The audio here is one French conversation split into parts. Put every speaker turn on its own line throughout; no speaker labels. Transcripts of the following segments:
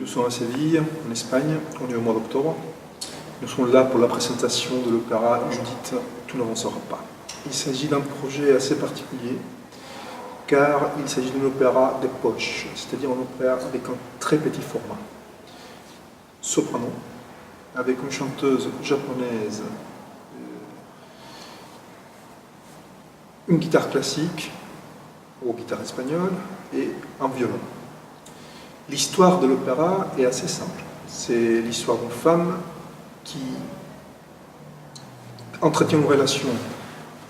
nous sommes à Séville, en Espagne, on est au mois d'octobre. Nous sommes là pour la présentation de l'opéra Judith, tout n'avancera pas. Il s'agit d'un projet assez particulier, car il s'agit d'un opéra de poche, c'est-à-dire un opéra avec un très petit format. Soprano, avec une chanteuse japonaise, une guitare classique, ou guitare espagnole, et un violon. L'histoire de l'opéra est assez simple. C'est l'histoire d'une femme qui entretient une relation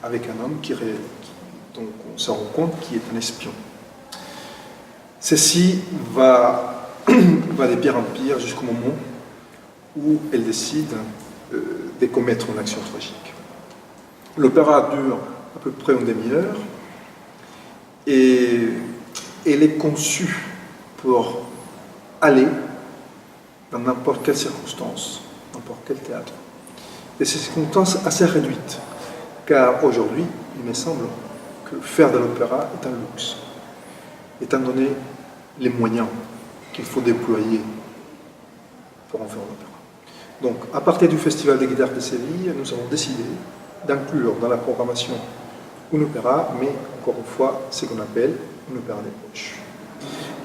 avec un homme dont on se rend compte qu'il est un espion. Ceci va de pire en pire jusqu'au moment où elle décide de commettre une action tragique. L'opéra dure à peu près une demi-heure et elle est conçue pour aller dans n'importe quelle circonstance, n'importe quel théâtre. Et c'est une circonstance assez réduite, car aujourd'hui, il me semble que faire de l'opéra est un luxe, étant donné les moyens qu'il faut déployer pour en faire un opéra. Donc, à partir du Festival des guitares de Séville, nous avons décidé d'inclure dans la programmation un opéra, mais encore une fois, c'est ce qu'on appelle un opéra des poches.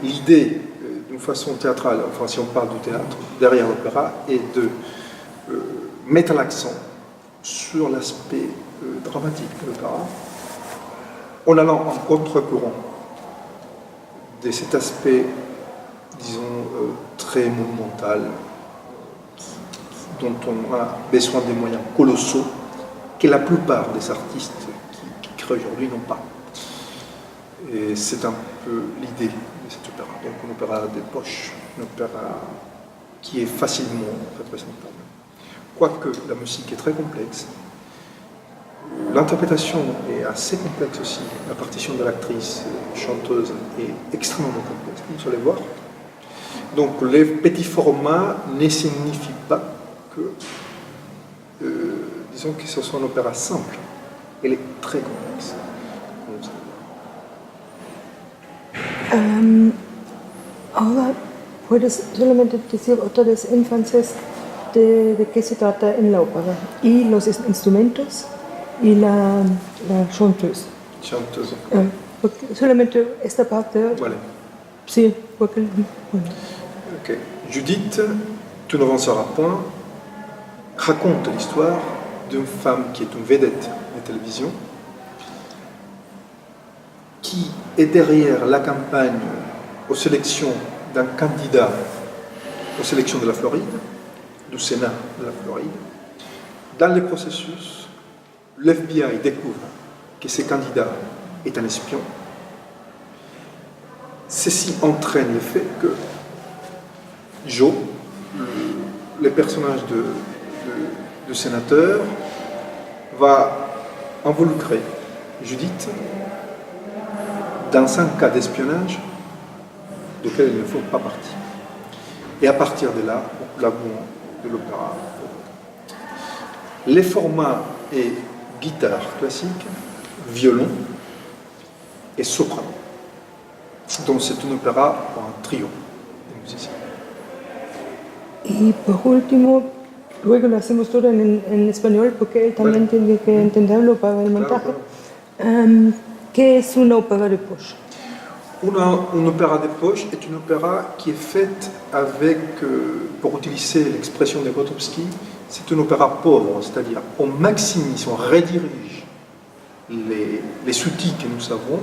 L'idée, d'une façon théâtrale, enfin si on parle du théâtre, derrière l'opéra, est de mettre l'accent sur l'aspect dramatique de l'opéra, en allant en contre-courant de cet aspect, disons, très monumental, dont on a besoin des moyens colossaux que la plupart des artistes qui créent aujourd'hui n'ont pas. Et c'est un peu l'idée de cet opéra. Donc un opéra des poches, un opéra qui est facilement représentable. Quoique la musique est très complexe, l'interprétation est assez complexe aussi. La partition de l'actrice chanteuse est extrêmement complexe, vous allez voir. Donc les petits formats ne signifient pas que, disons que ce soit un opéra simple. Elle est très complexe.
Ahora, ¿puedes solamente decir otra vez énfasis de qué se trata en la ópera? Y los instrumentos y la chanteuse.
Chanteuse.
Solamente esta parte.
Voilà.
Sí, porque. Bueno.
Okay. Judith, tu n'avanceras point, raconte l'histoire d'une femme qui est une vedette de télévision, qui est derrière la campagne aux sélections d'un candidat aux sélections de la Floride, du Sénat de la Floride. Dans le processus, l'FBI découvre que ce candidat est un espion. Ceci entraîne le fait que Joe, le personnage de sénateur, va involucrer Judith dans un cas d'espionnage duquel il ne faut pas partie. Et à partir de là, la boue de l'opéra. Les formats est guitare classique, violon et soprano. Donc c'est un opéra pour un trio de musiciens.
Y por último, luego lo hacemos todo en español porque él también tiene que entenderlo para el montaje. ¿Qué es una ópera de poche?
Un opéra de poche est une opéra qui est faite avec, pour utiliser l'expression de Grotowski, c'est un opéra pauvre, c'est-à-dire on maximise, on redirige les outils que nous avons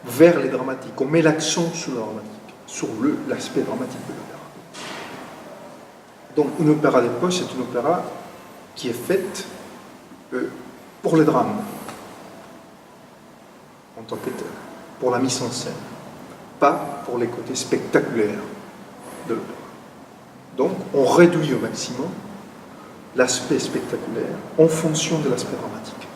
vers les dramatiques. On met l'accent sur le dramatique, sur l'aspect dramatique de l'opéra. Donc, un opéra de poche, c'est une opéra qui est faite pour le drame, en tant que tel, pour la mise en scène, pas pour les côtés spectaculaires de l'opéra. Donc, on réduit au maximum l'aspect spectaculaire en fonction de l'aspect dramatique.